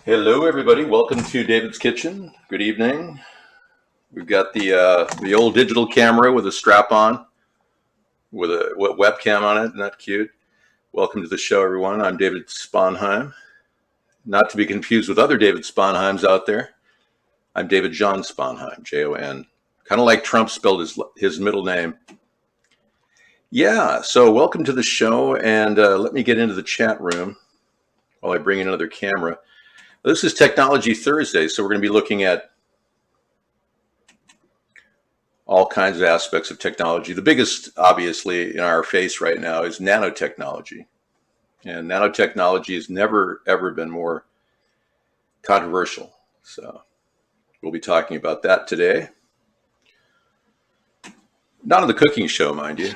Hello, everybody. Welcome to David's Kitchen. Good evening. We've got the old digital camera with a strap on, with a webcam on it. Isn't that cute? Welcome to the show, everyone. I'm David Sponheim, not to be confused with other David Sponheims out there. I'm David John Sponheim, Jon, kind of like Trump spelled his middle name. Yeah. So welcome to the show, and let me get into the chat room while I bring in another camera. This is Technology Thursday, so we're going to be looking at all kinds of aspects of technology. The biggest, obviously, in our face right now is nanotechnology. And nanotechnology has never, ever been more controversial. So we'll be talking about that today. Not on the cooking show, mind you.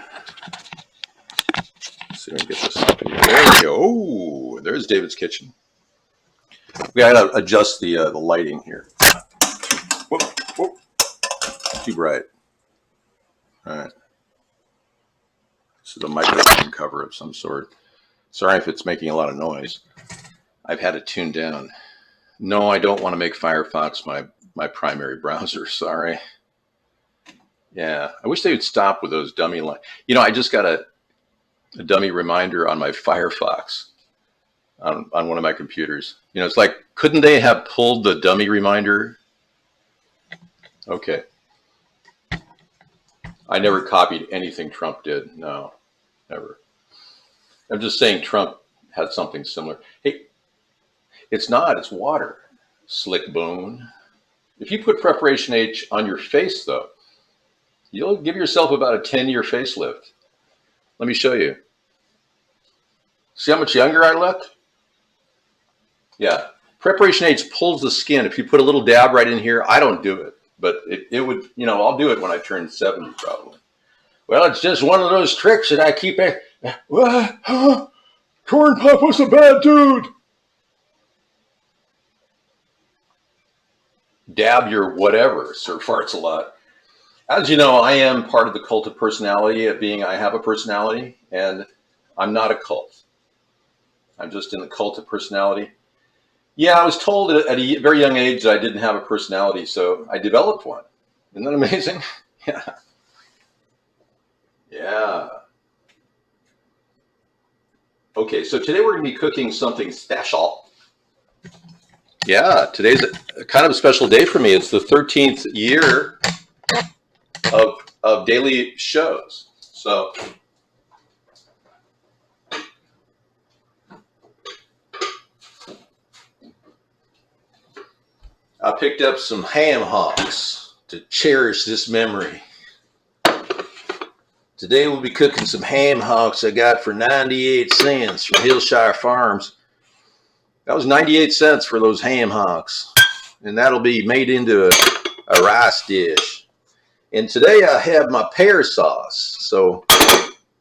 Let's see if we can get this up in here. There we go. Oh, there's David's Kitchen. We got to adjust the lighting here. Whoop, whoop. Too bright. All right. This is a microphone cover of some sort. Sorry if it's making a lot of noise. I've had it tuned down. No, I don't want to make Firefox my primary browser. Sorry. Yeah, I wish they would stop with those dummy lines. You know, I just got a dummy reminder on my Firefox on one of my computers. You know, it's like, couldn't they have pulled the dummy reminder? Okay. I never copied anything Trump did. No, never. I'm just saying Trump had something similar. Hey, it's not. It's water. Slick bone. If you put Preparation H on your face, though, you'll give yourself about a 10-year facelift. Let me show you. See how much younger I look? Yeah. Preparation H pulls the skin. If you put a little dab right in here, I don't do it. But it would, you know, I'll do it when I turn 70 probably. Well, it's just one of those tricks that I keep. Corn Pop was a bad dude. Dab your whatever. Sir farts a lot. As you know, I am part of the cult of personality, I have a personality, and I'm not a cult. I'm just in the cult of personality. Yeah, I was told at a very young age that I didn't have a personality, so I developed one. Isn't that amazing? Yeah. Yeah. Okay, so today we're going to be cooking something special. Yeah, today's a kind of a special day for me. It's the 13th year of daily shows. So I picked up some ham hocks to cherish this memory. Today we'll be cooking some ham hocks I got for 98 cents from Hillshire Farms. That was 98 cents for those ham hocks. And that'll be made into a rice dish. And today I have my pear sauce. So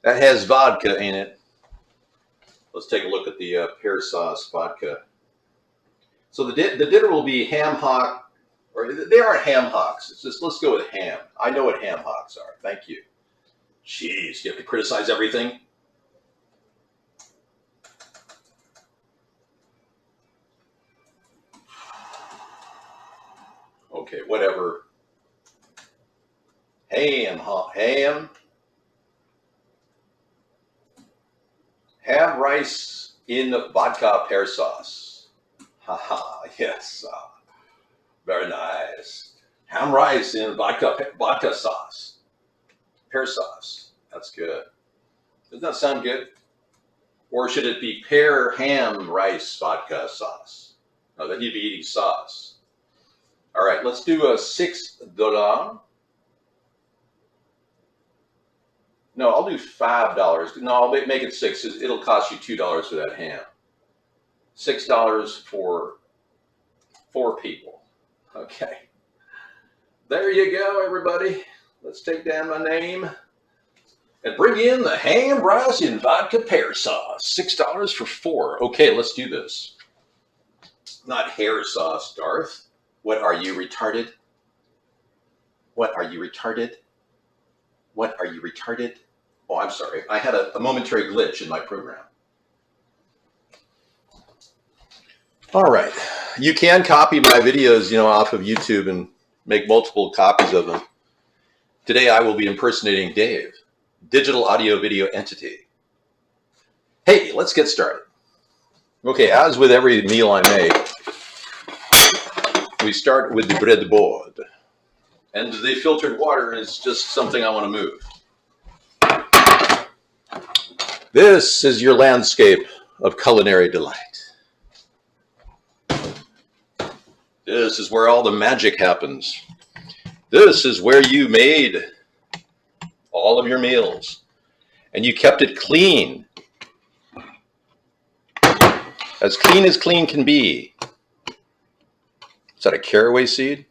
that has vodka in it. Let's take a look at the pear sauce vodka. So the dinner will be ham hock, or they aren't ham hocks. It's just, let's go with ham. I know what ham hocks are. Thank you. Jeez, you have to criticize everything. Okay, whatever. Ham. Ham rice in the vodka pear sauce. Haha, yes. Very nice. Ham rice in vodka sauce. Pear sauce. That's good. Doesn't that sound good? Or should it be pear ham rice vodka sauce? No, then you'd be eating sauce. All right, let's do a $6. No, I'll do $5. No, I'll make it $6. It'll cost you $2 for that ham. $6 for 4 people. Okay. There you go, everybody. Let's take down my name and bring in the ham rice and vodka pear sauce. $6 for 4. Okay, let's do this. Not hair sauce, Darth. What are you, retarded? What are you, retarded? What are you, retarded? Oh, I'm sorry. I had a momentary glitch in my program. All right. you can copy my videos, you know, off of YouTube and make multiple copies of them. Today I will be impersonating Dave, digital audio video entity. Hey, let's get started. Okay, as with every meal I make, we start with the breadboard. And the filtered water is just something I want to move. This is your landscape of culinary delight. This is where all the magic happens. This is where you made all of your meals and you kept it clean as clean can be. Is that a caraway seed?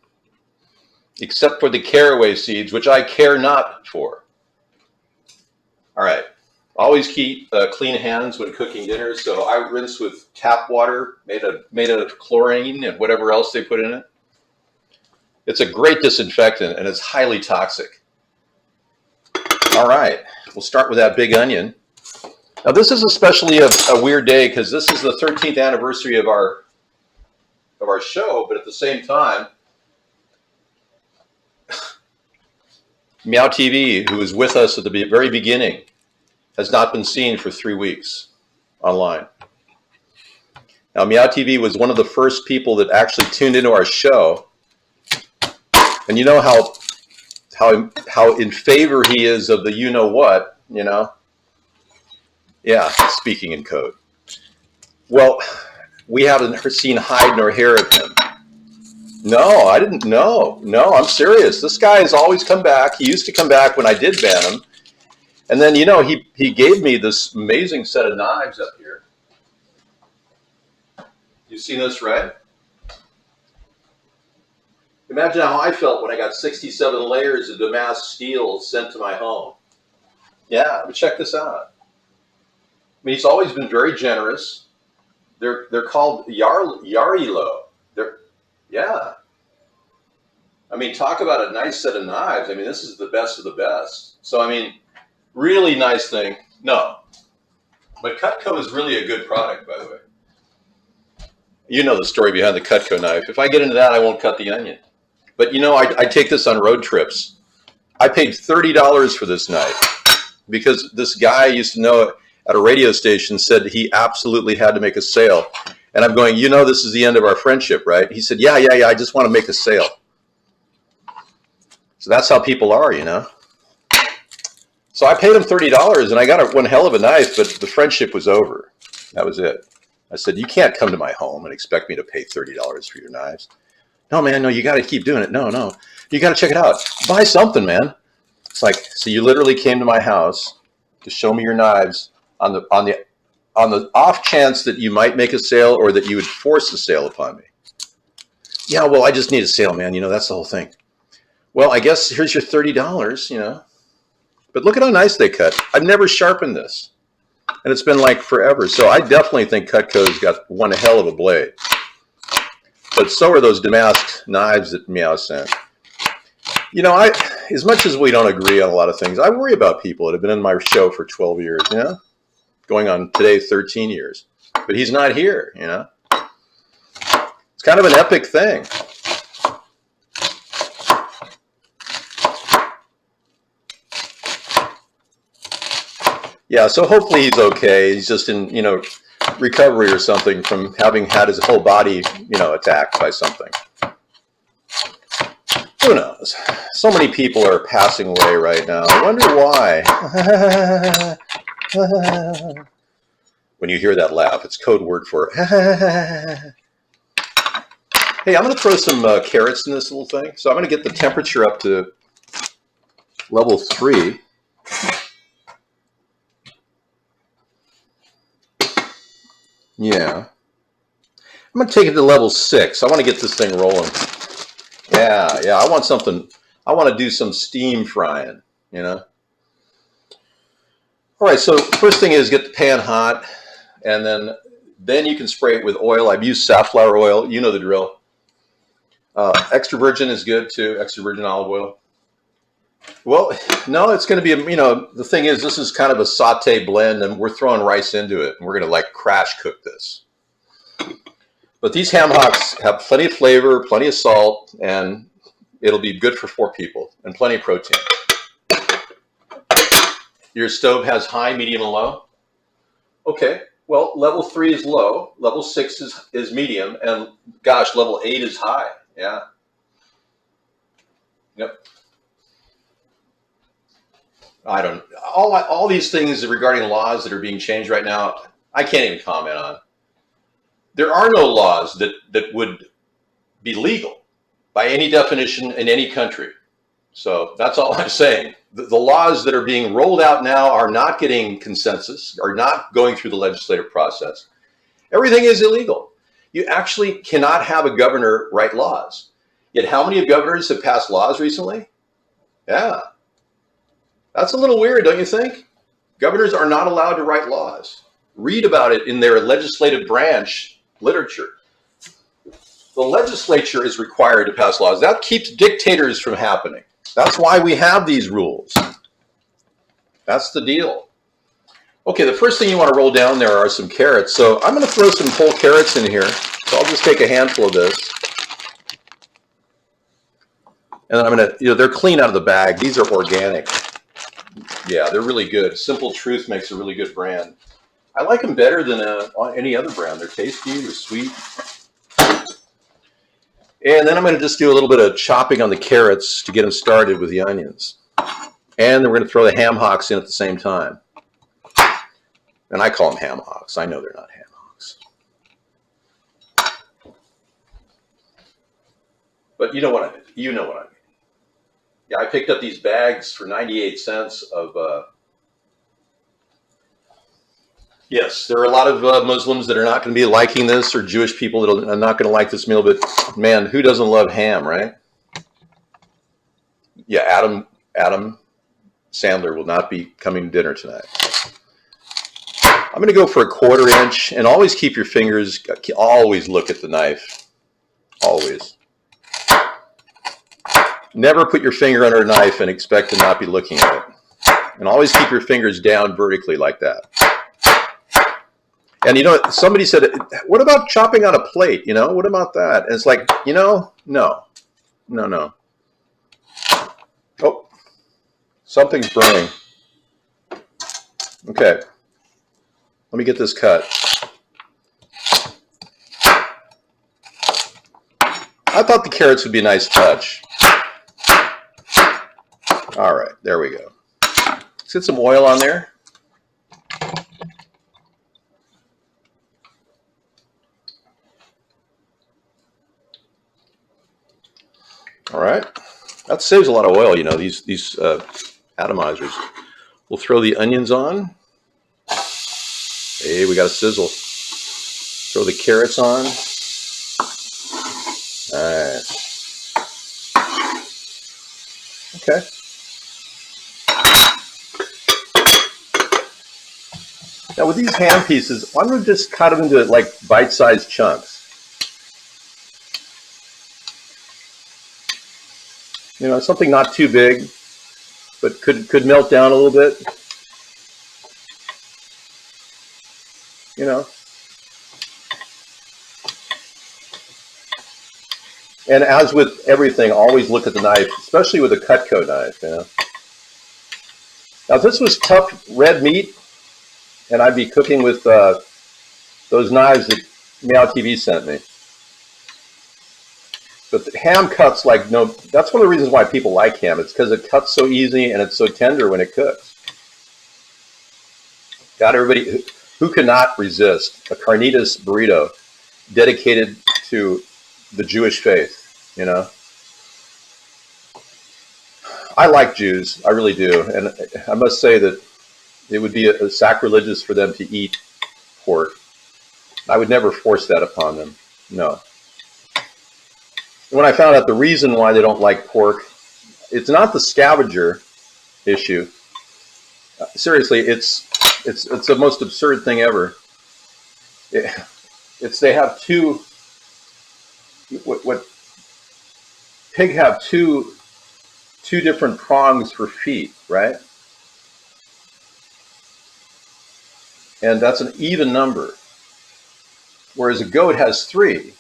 Except for the caraway seeds, which I care not for. All right. Always keep clean hands when cooking dinner. So I rinse with tap water made out of chlorine and whatever else they put in it. It's a great disinfectant and it's highly toxic. All right, we'll start with that big onion. Now this is especially a weird day because this is the 13th anniversary of our show, but at the same time, Meow TV, who was with us at the very beginning, has not been seen for 3 weeks online. Now, Meow TV was one of the first people that actually tuned into our show. And you know how in favor he is of the you-know-what, you know? Yeah, speaking in code. Well, we haven't seen hide nor hair of him. No, I didn't know. No, I'm serious. This guy has always come back. He used to come back when I did ban him. And then, you know, he gave me this amazing set of knives up here. You've seen this, right? Imagine how I felt when I got 67 layers of damask steel sent to my home. Yeah, but check this out. I mean, he's always been very generous. They're called Yarilo. Yeah. I mean, talk about a nice set of knives. I mean, this is the best of the best. So, I mean, really nice thing. No. But Cutco is really a good product, by the way. You know the story behind the Cutco knife. If I get into that, I won't cut the onion. But, you know, I take this on road trips. I paid $30 for this knife because this guy I used to know at a radio station said he absolutely had to make a sale. And I'm going, you know, this is the end of our friendship, right? He said, yeah, I just want to make a sale. So that's how people are, you know. So I paid him $30 and I got one hell of a knife, but the friendship was over. That was it. I said, you can't come to my home and expect me to pay $30 for your knives. No, man, no, you got to keep doing it. No, you got to check it out. Buy something, man. It's like, so you literally came to my house to show me your knives on the off chance that you might make a sale or that you would force a sale upon me. Yeah, well, I just need a sale, man. You know, that's the whole thing. Well, I guess here's your $30, you know. But look at how nice they cut. I've never sharpened this. And it's been like forever. So I definitely think Cutco's got one hell of a blade. But so are those damask knives that Meow sent. You know, as much as we don't agree on a lot of things, I worry about people that have been in my show for 12 years, you know? Going on today 13 years. But he's not here, you know? It's kind of an epic thing. Yeah, so hopefully he's okay. He's just in, you know, recovery or something from having had his whole body, you know, attacked by something. Who knows? So many people are passing away right now. I wonder why. When you hear that laugh, it's code word for hey, I'm going to throw some carrots in this little thing. So I'm going to get the temperature up to level 3. Yeah. I'm going to take it to level 6. I want to get this thing rolling. Yeah. I want something. I want to do some steam frying, you know. All right, so first thing is get the pan hot, and then you can spray it with oil. I've used safflower oil. You know the drill. Extra virgin is good too, extra virgin olive oil. Well, no, it's going to be, you know, the thing is, this is kind of a saute blend, and we're throwing rice into it, and we're going to like crash cook this. But these ham hocks have plenty of flavor, plenty of salt, and it'll be good for 4 people, and plenty of protein. Your stove has high, medium, and low? Okay, well, level 3 is low, level 6 is medium, and gosh, level 8 is high. Yeah. Yep. I don't, all these things regarding laws that are being changed right now, I can't even comment on. There are no laws that would be legal by any definition in any country. So that's all I'm saying. The laws that are being rolled out now are not getting consensus, are not going through the legislative process. Everything is illegal. You actually cannot have a governor write laws. Yet how many governors have passed laws recently? Yeah. That's a little weird, don't you think? Governors are not allowed to write laws. Read about it in their legislative branch literature. The legislature is required to pass laws. That keeps dictators from happening. That's why we have these rules. That's the deal. Okay, the first thing you want to roll down there are some carrots. So I'm going to throw some whole carrots in here. So I'll just take a handful of this. And then I'm going to, they're clean out of the bag. These are organic. Yeah, they're really good. Simple Truth makes a really good brand. I like them better than any other brand. They're tasty, they're sweet. And then I'm going to just do a little bit of chopping on the carrots to get them started with the onions. And then we're going to throw the ham hocks in at the same time. And I call them ham hocks. I know they're not ham hocks. But you know what I mean. You know what I mean. Yeah, I picked up these bags for 98 cents of... Yes, there are a lot of Muslims that are not going to be liking this, or Jewish people that are not going to like this meal, but man, who doesn't love ham, right? Yeah, Adam Sandler will not be coming to dinner tonight. I'm going to go for a 1/4 inch, and always keep your fingers, always look at the knife, always. Never put your finger under a knife and expect to not be looking at it. And always keep your fingers down vertically like that. And somebody said, what about chopping on a plate? What about that? And it's like, no. Oh, something's burning. Okay. Let me get this cut. I thought the carrots would be a nice touch. All right, there we go. Let's get some oil on there. All right, that saves a lot of oil, these atomizers. We'll throw the onions on. Hey, we got a sizzle. Throw the carrots on. All right. Okay. Now with these ham pieces, I'm going to just cut them into like bite-sized chunks. Something not too big, but could melt down a little bit. And as with everything, always look at the knife, especially with a Cutco knife. Now, if this was tough red meat, and I'd be cooking with those knives that Meow TV sent me. But the ham cuts like no. That's one of the reasons why people like ham. It's because it cuts so easy and it's so tender when it cooks. God, everybody, who cannot resist a carnitas burrito dedicated to the Jewish faith? I like Jews, I really do, and I must say that it would be sacrilegious for them to eat pork. I would never force that upon them. No. When I found out the reason why they don't like pork, it's not the scavenger issue. Seriously, it's the most absurd thing ever. They have two. What pig have two different prongs for feet, right? And that's an even number. whereas a goat has 3.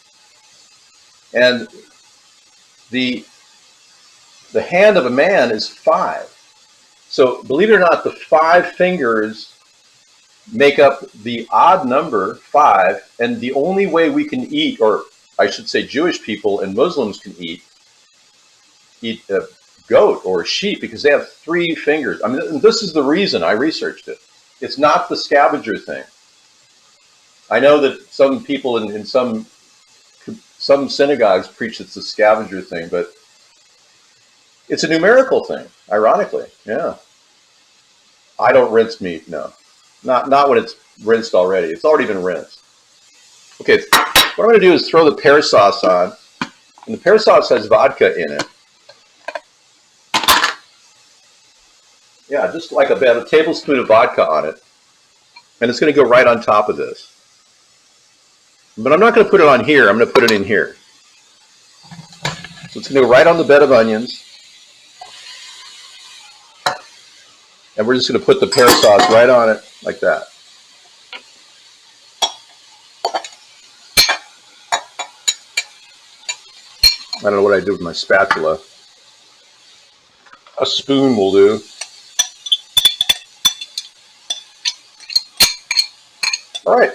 And the hand of a man is 5. So believe it or not, the 5 fingers make up the odd number 5, and the only way we can eat, or I should say Jewish people and Muslims can eat a goat or a sheep, because they have 3 fingers. I mean, this is the reason I researched it. It's not the scavenger thing. I know that some people in some synagogues preach it's the scavenger thing, but it's a numerical thing, ironically. Yeah. I don't rinse meat, no. Not when it's rinsed already. It's already been rinsed. Okay, what I'm going to do is throw the pear sauce on. And the pear sauce has vodka in it. Yeah, just like about a tablespoon of vodka on it. And it's going to go right on top of this. But I'm not going to put it on here. I'm going to put it in here. So it's going to go right on the bed of onions. And we're just going to put the pear sauce right on it, like that. I don't know what I did with my spatula. A spoon will do. All right.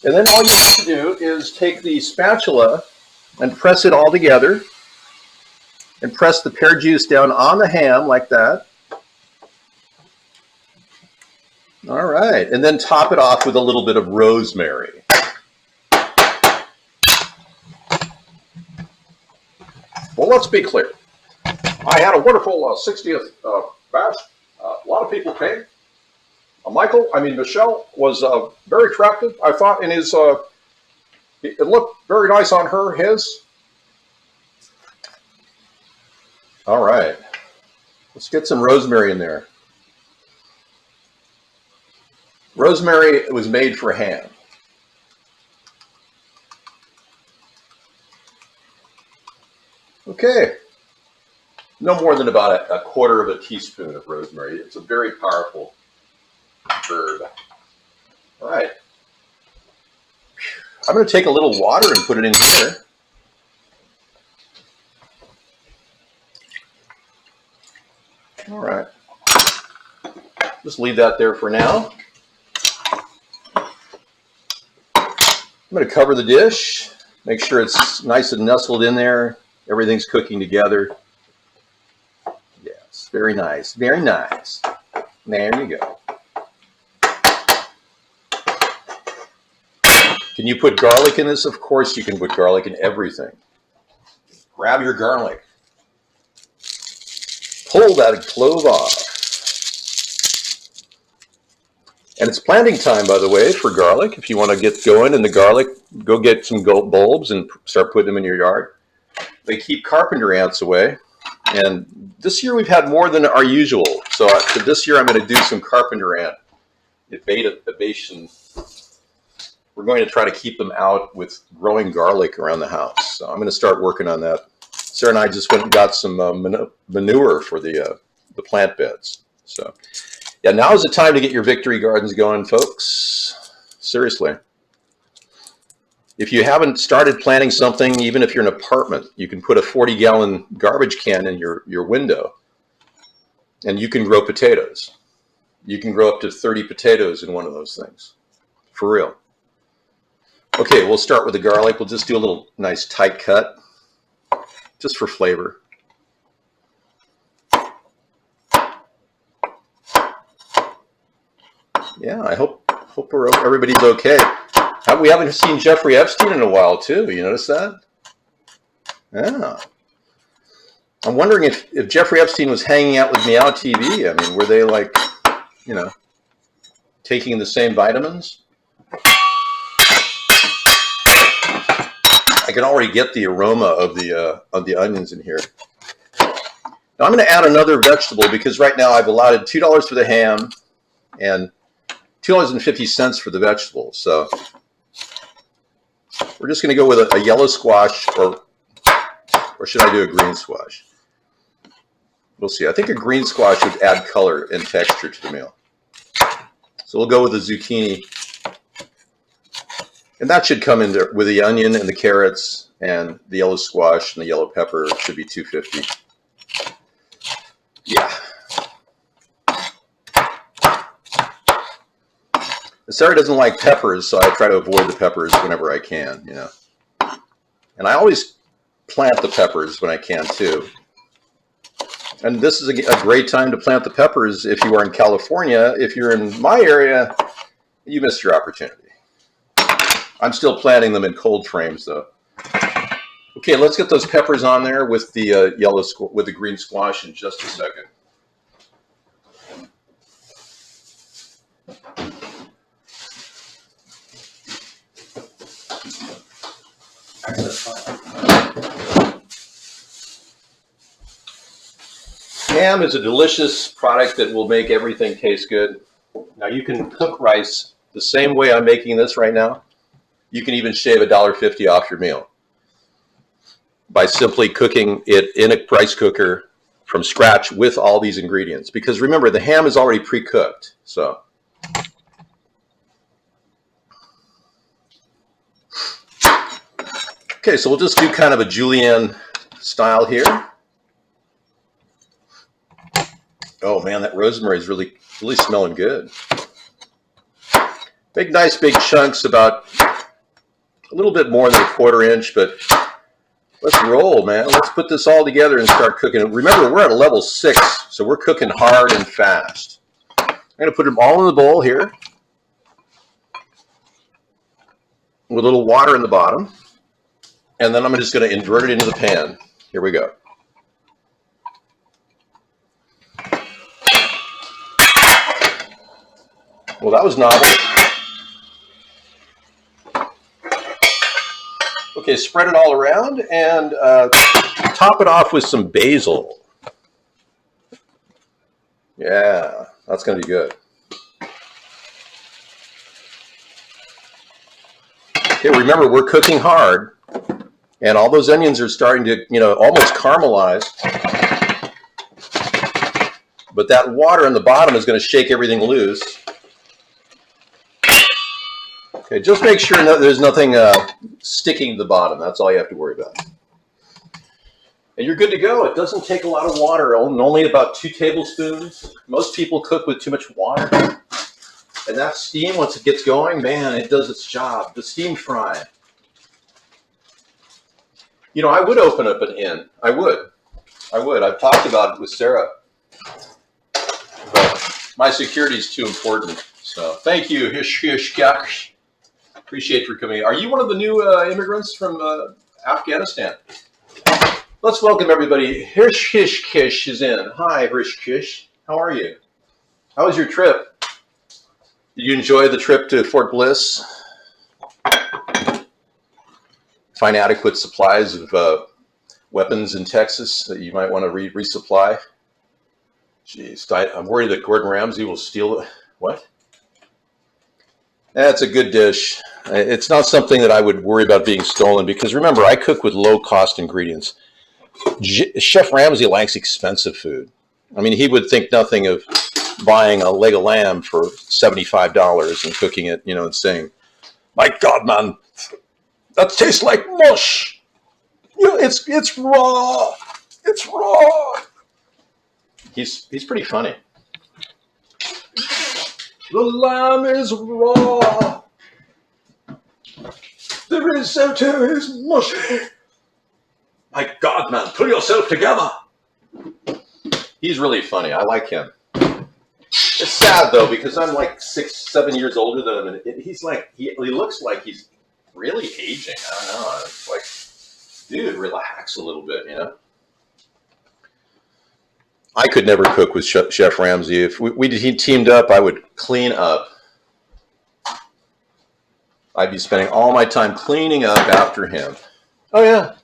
And then all you have to do is take the spatula and press it all together. And press the pear juice down on the ham like that. All right. And then top it off with a little bit of rosemary. Well, let's be clear. I had a wonderful 60th bash. A lot of people came. Michelle was very attractive. I thought in his, it looked very nice on her, his. All right. Let's get some rosemary in there. Rosemary was made for ham. Okay. No more than about a quarter of a teaspoon of rosemary. It's a very powerful herb. All right. I'm going to take a little water and put it in here. All right. Just leave that there for now. I'm going to cover the dish. Make sure it's nice and nestled in there. Everything's cooking together. Yes, very nice. Very nice. There you go. Can you put garlic in this? Of course you can put garlic in everything. Grab your garlic. Pull that clove off. And it's planting time, by the way, for garlic. If you want to get going in the garlic, go get some bulbs and start putting them in your yard. They keep carpenter ants away. And this year we've had more than our usual. So this year I'm going to do some carpenter ant evasion. We're going to try to keep them out with growing garlic around the house. So I'm going to start working on that. Sarah and I just went and got some manure for the plant beds. So yeah, now is the time to get your victory gardens going, folks. Seriously. If you haven't started planting something, even if you're in an apartment, you can put a 40-gallon garbage can in your window, and you can grow potatoes. You can grow up to 30 potatoes in one of those things, for real. Okay, we'll start with the garlic. We'll just do a little nice tight cut, just for flavor. Yeah, I hope everybody's okay. We haven't seen Jeffrey Epstein in a while, too. You notice that? Yeah. I'm wondering if Jeffrey Epstein was hanging out with Meow TV. I mean, were they like, taking the same vitamins? I can already get the aroma of the onions in here. Now I'm going to add another vegetable because right now I've allotted $2 for the ham and $2.50 for the vegetables. So we're just going to go with a yellow squash, or should I do a green squash? We'll see. I think a green squash would add color and texture to the meal. So we'll go with the zucchini. And that should come in there with the onion and the carrots and the yellow squash and the yellow pepper. It should be 250. Yeah. Sarah doesn't like peppers, so I try to avoid the peppers whenever I can, you know. And I always plant the peppers when I can too. And this is a great time to plant the peppers if you are in California. If you're in my area, you missed your opportunity. I'm still planting them in cold frames though. Okay, let's get those peppers on there with the with the green squash in just a second. Ham is a delicious product that will make everything taste good. Now you can cook rice the same way I'm making this right now. You can even shave $1.50 off your meal by simply cooking it in a rice cooker from scratch with all these ingredients. Because remember, the ham is already pre-cooked. So okay, so we'll just do kind of a julienne style here. Oh man, that rosemary is really smelling good. Make nice big chunks, about a little bit more than a 1/4 inch, but let's roll, man. Let's put this all together and start cooking. Remember, we're at a level 6, so we're cooking hard and fast. I'm going to put them all in the bowl here with a little water in the bottom, and then I'm just going to invert it into the pan. Here we go. Well, that was novel. Okay, spread it all around and top it off with some basil. Yeah, that's going to be good. Okay, remember, we're cooking hard, and all those onions are starting to, you know, almost caramelize. But that water in the bottom is going to shake everything loose. Okay, just make sure there's nothing sticking to the bottom. That's all you have to worry about. And you're good to go. It doesn't take a lot of water, only about 2 tablespoons. Most people cook with too much water. And that steam, once it gets going, man, it does its job. The steam fry. You know, I would open up an inn. I would. I've talked about it with Sarah. But my security is too important. So thank you. Appreciate you for coming. Are you one of the new immigrants from Afghanistan? Let's welcome everybody. Hirsch is in. Hi, Hirsch. How are you? How was your trip? Did you enjoy the trip to Fort Bliss? Find adequate supplies of weapons in Texas that you might want to resupply? Jeez, I'm worried that Gordon Ramsay will steal it. What? That's a good dish. It's not something that I would worry about being stolen because remember, I cook with low-cost ingredients. Chef Ramsay likes expensive food. I mean, he would think nothing of buying a leg of lamb for $75 and cooking it, you know, and saying, "My God, man, that tastes like mush. You know, it's raw. It's raw." He's pretty funny. The lamb is raw. The risotto is mushy. My God, man, pull yourself together. He's really funny. I like him. It's sad, though, because I'm like 6, 7 years older than him, and he's like, he looks like he's really aging. I don't know. It's like, dude, relax a little bit, you know? I could never cook with Chef Ramsay. If he teamed up, I would clean up. I'd be spending all my time cleaning up after him. Oh, yeah.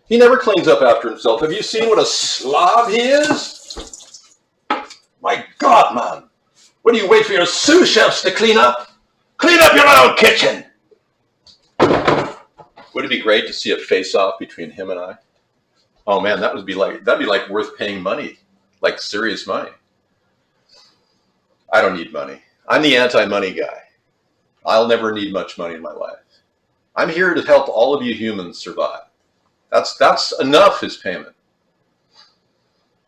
He never cleans up after himself. Have you seen what a slob he is? My God, man. What do you wait for your sous chefs to clean up? Clean up your own kitchen. Would it be great to see a face-off between him and I? Oh, man, that'd be like worth paying money. Like serious money. I don't need money. I'm the anti-money guy. I'll never need much money in my life. I'm here to help all of you humans survive. That's enough as payment.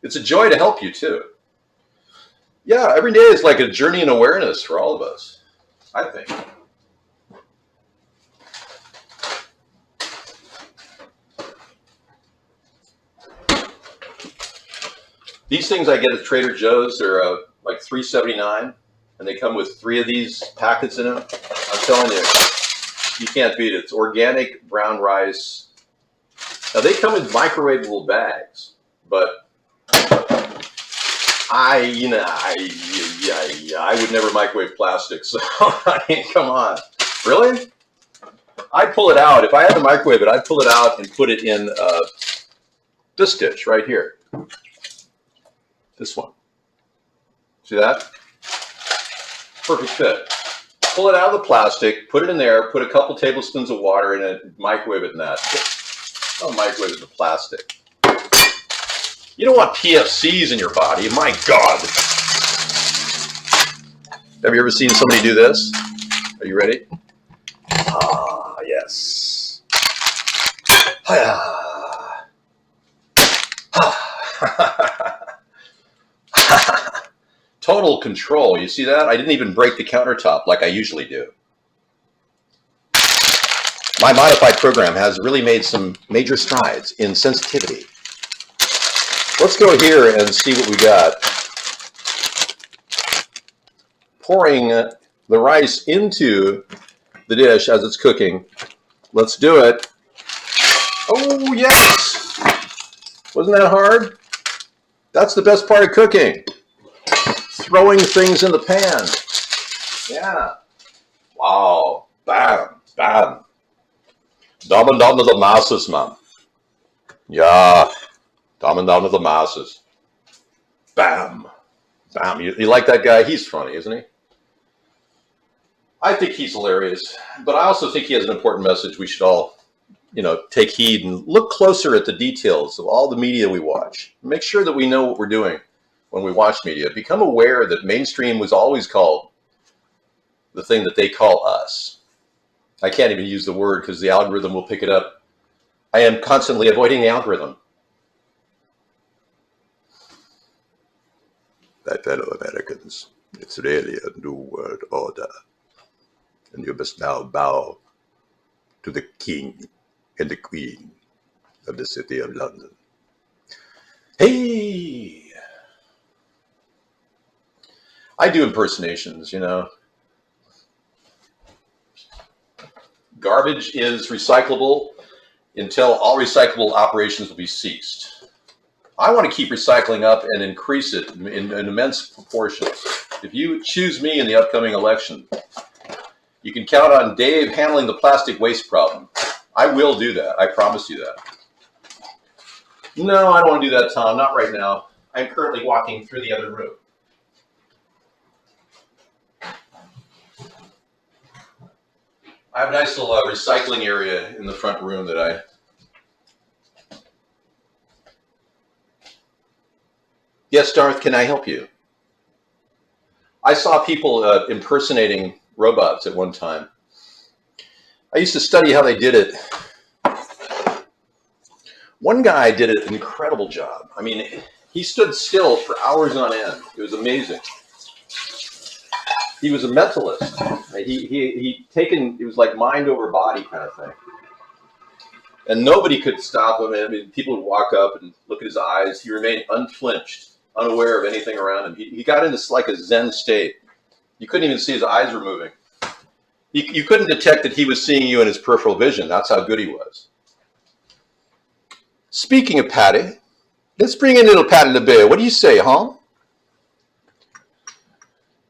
It's a joy to help you too. Yeah, every day is like a journey in awareness for all of us, I think. These things I get at Trader Joe's, they're like $3.79, and they come with 3 of these packets in them. I'm telling you, you can't beat it. It's organic brown rice. Now they come in microwavable bags, but I would never microwave plastic. So I mean, come on, really? I'd pull it out if I had to microwave it. I'd pull it out and put it in this dish right here. This one. See that? Perfect fit. Pull it out of the plastic, put it in there, put a couple tablespoons of water in it, microwave it in that. Don't microwave it in the plastic. You don't want PFCs in your body. My God. Have you ever seen somebody do this? Are you ready? Ah, yes. Total control. You see that? I didn't even break the countertop like I usually do. My modified program has really made some major strides in sensitivity. Let's go here and see what we got. Pouring the rice into the dish as it's cooking. Let's do it. Oh, yes! Wasn't that hard? That's the best part of cooking. Throwing things in the pan. Yeah. Wow. Bam. Bam. Damen down to the masses, man. Yeah. Damen down to the masses. Bam. Bam. You like that guy? He's funny, isn't he? I think he's hilarious. But I also think he has an important message we should all, take heed and look closer at the details of all the media we watch. Make sure that we know what we're doing when we watch media. Become aware that mainstream was always called the thing that they call us. I can't even use the word because the algorithm will pick it up. I am constantly avoiding the algorithm. My fellow Americans, it's really a new world order. And you must now bow to the King and the Queen of the City of London. Hey! I do impersonations, Garbage is recyclable until all recyclable operations will be ceased. I want to keep recycling up and increase it in immense proportions. If you choose me in the upcoming election, you can count on Dave handling the plastic waste problem. I will do that. I promise you that. No, I don't want to do that, Tom. Not right now. I'm currently walking through the other room. I have a nice little recycling area in the front room that I... Yes, Darth, can I help you? I saw people impersonating robots at one time. I used to study how they did it. One guy did an incredible job. I mean, he stood still for hours on end. It was amazing. He was a mentalist. It was like mind over body kind of thing. And nobody could stop him. I mean, people would walk up and look at his eyes. He remained unflinched, unaware of anything around him. He got into like a Zen state. You couldn't even see his eyes were moving. You couldn't detect that he was seeing you in his peripheral vision. That's how good he was. Speaking of Patty, let's bring in little Patty LaBelle. What do you say, huh?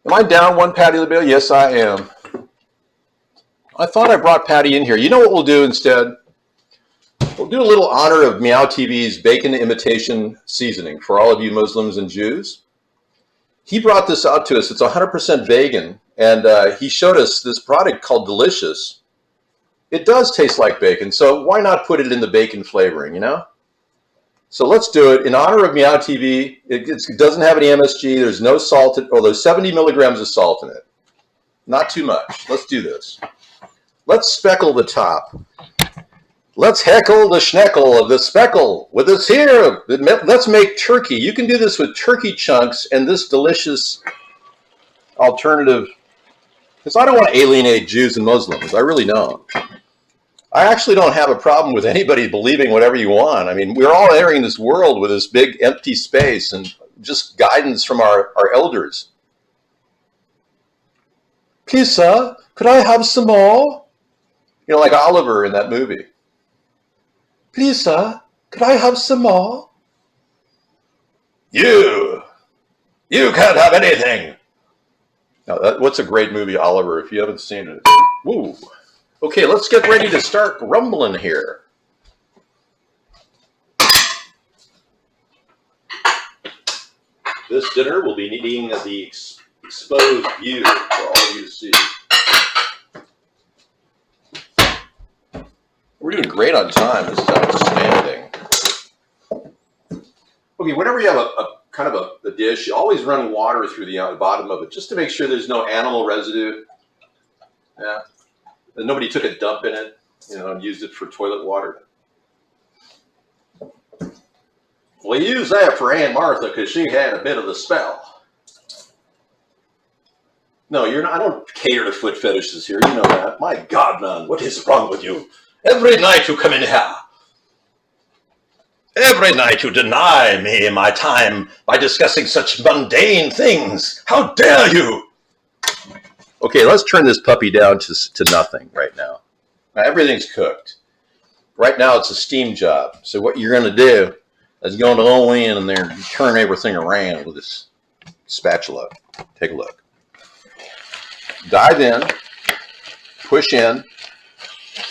Am I down one, Patty LaBelle? Yes, I am. I thought I brought Patty in here. You know what we'll do instead? We'll do a little honor of Meow TV's bacon imitation seasoning for all of you Muslims and Jews. He brought this out to us. It's 100% vegan, and he showed us this product called Delicious. It does taste like bacon, so why not put it in the bacon flavoring, So let's do it in honor of Meow TV. It doesn't have any MSG. There's no salt, there's 70 milligrams of salt in it. Not too much. Let's do this. Let's speckle the top. Let's heckle the schneckle of the speckle with this here. Let's make turkey. You can do this with turkey chunks and this delicious alternative. Because I don't want to alienate Jews and Muslims. I really don't. I actually don't have a problem with anybody believing whatever you want. I mean, we're all entering this world with this big empty space and just guidance from our elders. Please, sir, could I have some more? You know, like Oliver in that movie. Please, sir, could I have some more? You can't have anything. Now, what's a great movie, Oliver, if you haven't seen it? Woo. Okay, let's get ready to start rumbling here. This dinner will be needing the exposed view for all of you to see. We're doing great on time. This is outstanding. Okay, whenever you have a kind of a dish, you always run water through the bottom of it just to make sure there's no animal residue. Yeah. And nobody took a dump in it, you know, and used it for toilet water. We used that for Aunt Martha because she had a bit of the spell. No, you're not. I don't cater to foot fetishes here. You know that. My God, man, what is wrong with you? Every night you come in here. Every night you deny me my time by discussing such mundane things. How dare you? Okay, let's turn this puppy down to nothing right now. Now. Everything's cooked. Right now it's a steam job. So what you're going to do is going to go in there and turn everything around with this spatula. Take a look. Dive in, push in,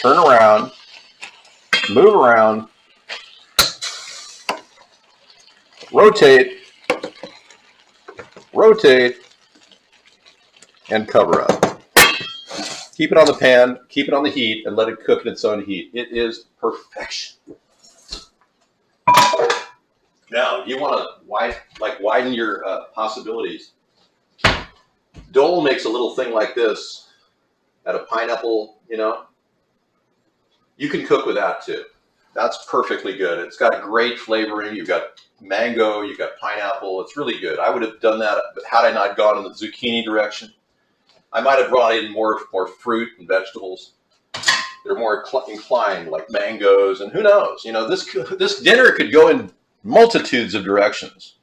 turn around, move around, rotate, and cover up. Keep it on the pan, keep it on the heat, and let it cook in its own heat. It is perfection. Now, you want to widen your possibilities. Dole makes a little thing like this out of pineapple, you know. You can cook with that too. That's perfectly good. It's got great flavoring. You've got mango, you've got pineapple. It's really good. I would have done that, but had I not gone in the zucchini direction, I might have brought in more fruit and vegetables. They're more inclined, like mangoes, and who knows? You know, this dinner could go in multitudes of directions.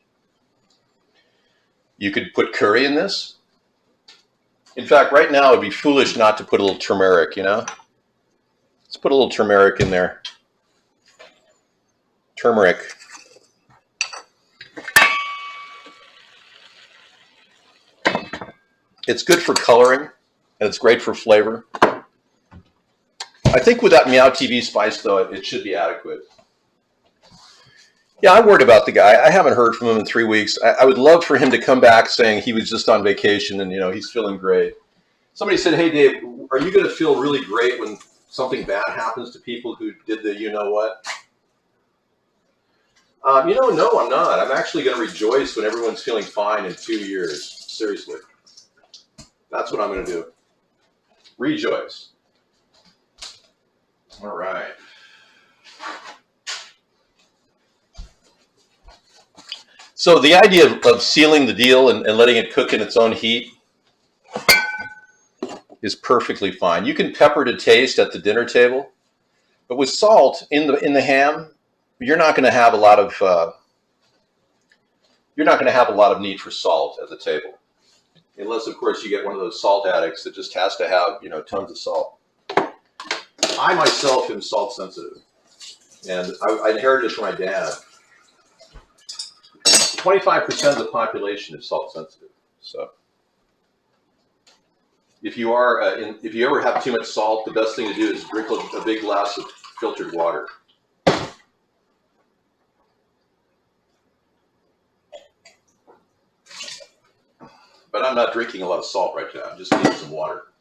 You could put curry in this. In fact, right now it'd be foolish not to put a little turmeric, you know? Let's put a little turmeric in there. Turmeric. It's good for coloring, and it's great for flavor. I think with that Meow TV spice, though, it should be adequate. Yeah, I'm worried about the guy. I haven't heard from him in 3 weeks. I would love for him to come back saying he was just on vacation and, you know, he's feeling great. Somebody said, hey, Dave, are you going to feel really great when something bad happens to people who did the you-know-what? No, I'm not. I'm actually going to rejoice when everyone's feeling fine in 2 years. Seriously. That's what I'm going to do. Rejoice. All right. So the idea of sealing the deal and letting it cook in its own heat is perfectly fine. You can pepper to taste at the dinner table, but with salt in the ham, you're not going to have a lot of need for salt at the table, unless of course you get one of those salt addicts that just has to have, you know, tons of salt. I myself am salt sensitive, and I inherited it from my dad. 25% of the population is salt sensitive. So if you ever have too much salt, the best thing to do is drink a big glass of filtered water. But I'm not drinking a lot of salt right now. I'm just needing some water.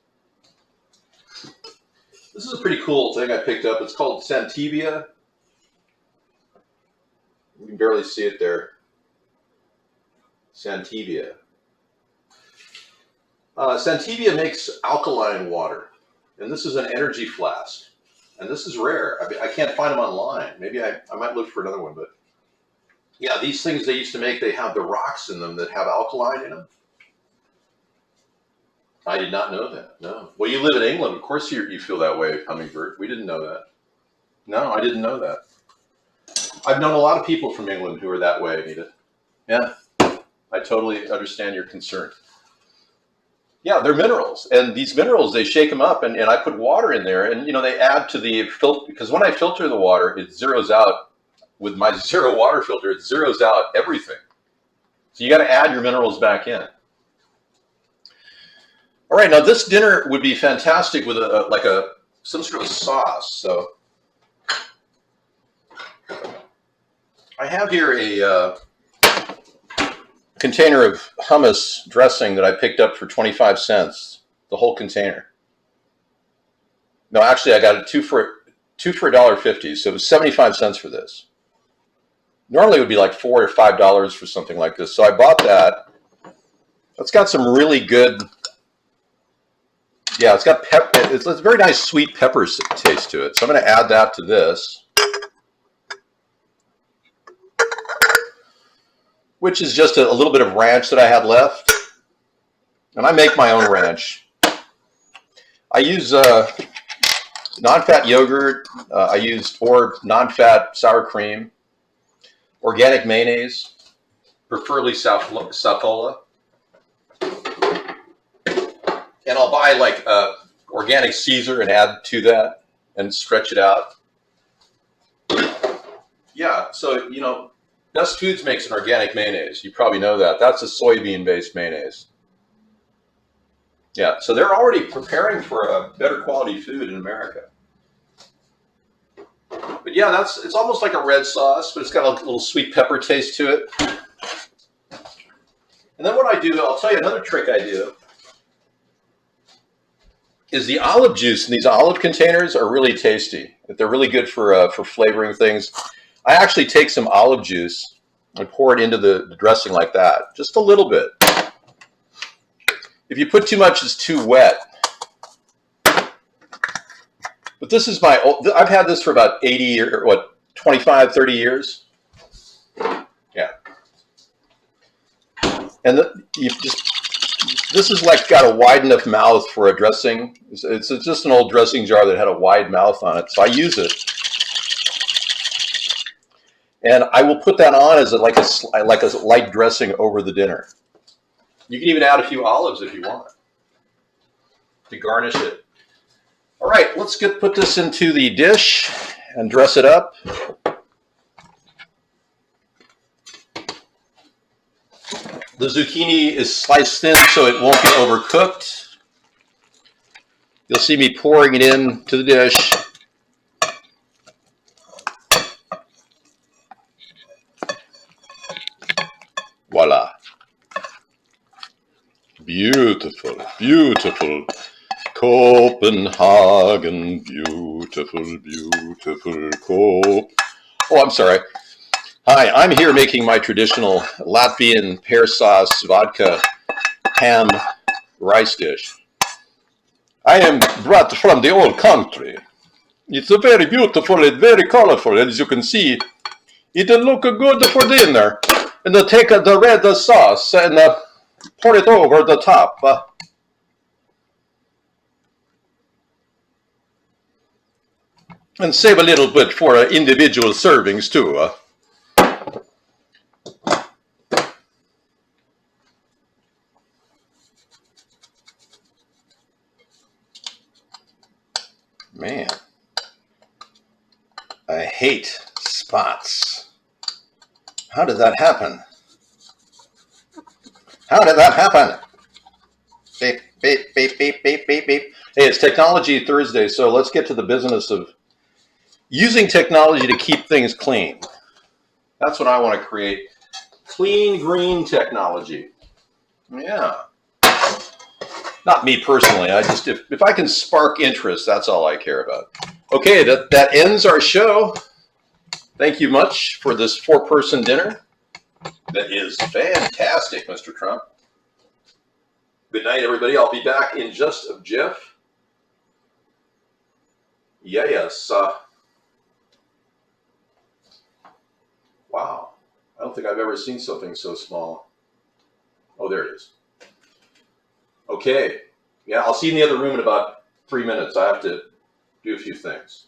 This is a pretty cool thing I picked up. It's called Santivia. You can barely see it there. Santivia. Santivia makes alkaline water. And this is an energy flask. And this is rare. I can't find them online. Maybe I might look for another one. But yeah, these things they used to make, they have the rocks in them that have alkaline in them. I did not know that. No. Well, you live in England. Of course you feel that way, Hummingbird. We didn't know that. No, I didn't know that. I've known a lot of people from England who are that way, Anita. Yeah, I totally understand your concern. Yeah, they're minerals. And these minerals, they shake them up, and I put water in there, and, they add to the filter, because when I filter the water, it zeroes out, with my zero water filter, it zeroes out everything. So you got to add your minerals back in. All right, now this dinner would be fantastic with some sort of sauce. So I have here a container of hummus dressing that I picked up for 25 cents, the whole container. No, actually, I got it two for $1.50, so it was 75 cents for this. Normally, it would be like $4 or $5 for something like this, so I bought that. It's got some really good. Yeah, it's got it's a very nice sweet pepper taste to it. So I'm going to add that to this, which is just a little bit of ranch that I had left. And I make my own ranch. I use non-fat yogurt. I used non-fat sour cream, organic mayonnaise, preferably Saffola. And I'll buy like organic Caesar and add to that and stretch it out. Yeah, so, Best Foods makes an organic mayonnaise. You probably know that. That's a soybean-based mayonnaise. Yeah, so they're already preparing for a better quality food in America. But yeah, it's almost like a red sauce, but it's got a little sweet pepper taste to it. And then what I do, I'll tell you another trick I do, is the olive juice in these olive containers are really tasty. They're really good for flavoring things. I actually take some olive juice and pour it into the dressing like that, just a little bit. If you put too much, it's too wet. But this is I've had this for about 80 years, 25, 30 years. Yeah. And this is like got a wide enough mouth for a dressing. It's just an old dressing jar that had a wide mouth on it, so I use it. And I will put that on as like a light dressing over the dinner. You can even add a few olives if you want to garnish it. All right, let's put this into the dish and dress it up. The zucchini is sliced thin so it won't get overcooked. You'll see me pouring it into the dish. Voila. Beautiful, beautiful. Copenhagen, beautiful, beautiful Oh, I'm sorry. Hi, I'm here making my traditional Latvian pear sauce vodka ham rice dish. I am brought from the old country. It's very beautiful and very colorful, as you can see. It'll look good for dinner. And take the red sauce and pour it over the top. And save a little bit for individual servings too. Man, I hate spots. How did that happen? How did that happen? Beep, beep, beep, beep, beep, beep, beep. Hey, it's Technology Thursday, so let's get to the business of using technology to keep things clean. That's what I want to create. Clean, green technology. Yeah. Not me personally. I just if I can spark interest, that's all I care about. Okay, that ends our show. Thank you much for this 4-person dinner. That is fantastic, Mr. Trump. Good night, everybody. I'll be back in just a jiff. Yeah, yes. Wow. I don't think I've ever seen something so small. Oh, there it is. Okay. Yeah, I'll see you in the other room in about 3 minutes. I have to do a few things.